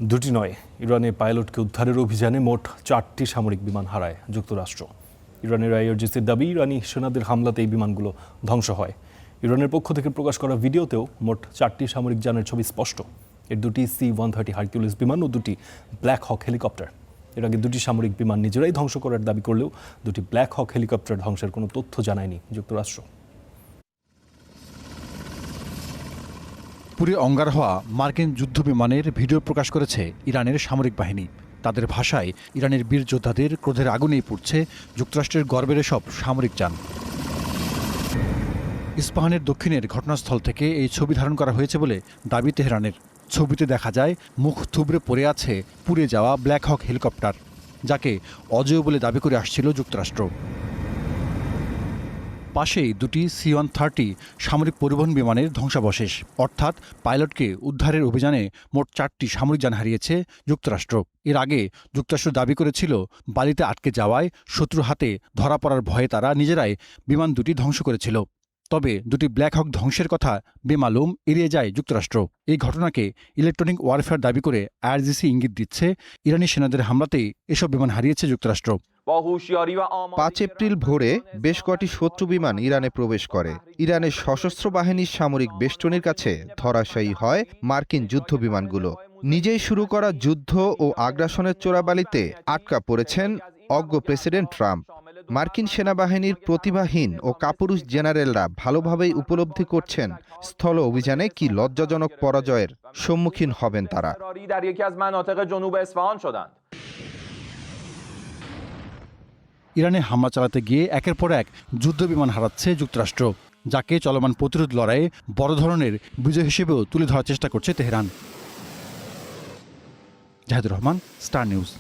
দুটি নয়, ইরানে পাইলটকে উদ্ধারের অভিযানে মোট 4টি সামরিক বিমান হারায় যুক্তরাষ্ট্র। ইরানের আইআরজিসির দাবি, ইরানি সেনাদের হামলাতে এই বিমানগুলো ধ্বংস হয়। ইরানের পক্ষ থেকে প্রকাশ করা ভিডিওতেও মোট 4টি সামরিক যানের ছবি স্পষ্ট। এর দুটি C-130 হারকিউলিস বিমান ও দুটি ব্ল্যাক হক হেলিকপ্টার। এর আগে দুটি সামরিক বিমান নিজেরাই ধ্বংস করার দাবি করলেও দুটি ব্ল্যাক হক হেলিকপ্টার ধ্বংসের কোনো তথ্য জানায়নি যুক্তরাষ্ট্র। পুড়ে অঙ্গার হওয়া মার্কিন যুদ্ধবিমানের ভিডিও প্রকাশ করেছে ইরানের সামরিক বাহিনী। তাদের ভাষায়, ইরানের বীর যোদ্ধাদের ক্রোধের আগুনেই পুড়ছে যুক্তরাষ্ট্রের গর্বের সব সামরিক যান। ইস্পাহানের দক্ষিণের ঘটনাস্থল থেকে এই ছবি ধারণ করা হয়েছে বলে দাবি তেহরানের। ছবিতে দেখা যায় মুখ থুবড়ে পড়ে আছে পুড়ে যাওয়া ব্ল্যাক হক হেলিকপ্টার, যাকে অজেয় বলে দাবি করে আসছিল যুক্তরাষ্ট্র। পাশেই দুটি C-130 সামরিক পরিবহন বিমানের ধ্বংসাবশেষ, অর্থাৎ পাইলটকে উদ্ধারের অভিযানে মোট 4টি সামরিক যান হারিয়েছে যুক্তরাষ্ট্র। এর আগে যুক্তরাষ্ট্র দাবি করেছিল বালিতে আটকে যাওয়ায় শত্রু হাতে ধরা পড়ার ভয়ে তারা নিজেরাই বিমান দুটি ধ্বংস করেছিল। তবে দুটি ব্ল্যাক হক ধ্বংসের কথা বেমালুম এড়িয়ে যায় যুক্তরাষ্ট্র। এই ঘটনাকে ইলেকট্রনিক ওয়ারফেয়ার দাবি করে আইআরজিসি ইঙ্গিত দিচ্ছে ইরানি সেনাদের হামলাতেই এসব বিমান হারিয়েছে যুক্তরাষ্ট্র। 5 এপ্রিল ভোরে বেশ কটি শত্রু বিমান ইরানে প্রবেশ করে। ইরানের সশস্ত্র বাহিনীর সামরিক বেষ্টনীর কাছে ধরাশায়ী হয় মার্কিন যুদ্ধ বিমানগুলো। নিজেই শুরু করা যুদ্ধ ও আগ্রাসনের চোরাবালিতে আটকা পড়েছেন অজ্ঞ প্রেসিডেন্ট ট্রাম্প। মার্কিন সেনাবাহিনীর প্রতিভাহীন ও কাপুরুষ জেনারেলরা ভালোভাবেই উপলব্ধি করছেন স্থল অভিযানে কি লজ্জাজনক পরাজয়ের সম্মুখীন হবেন তারা। ইরানে হামলা চালাতে গিয়ে একের পর এক যুদ্ধবিমান হারাচ্ছে যুক্তরাষ্ট্র, যাকে চলমান প্রতিরোধ লড়াইয়ে বড় ধরনের বিজয় হিসেবেও তুলে ধরার চেষ্টা করছে Tehran. Zahidur Rahman, Star news.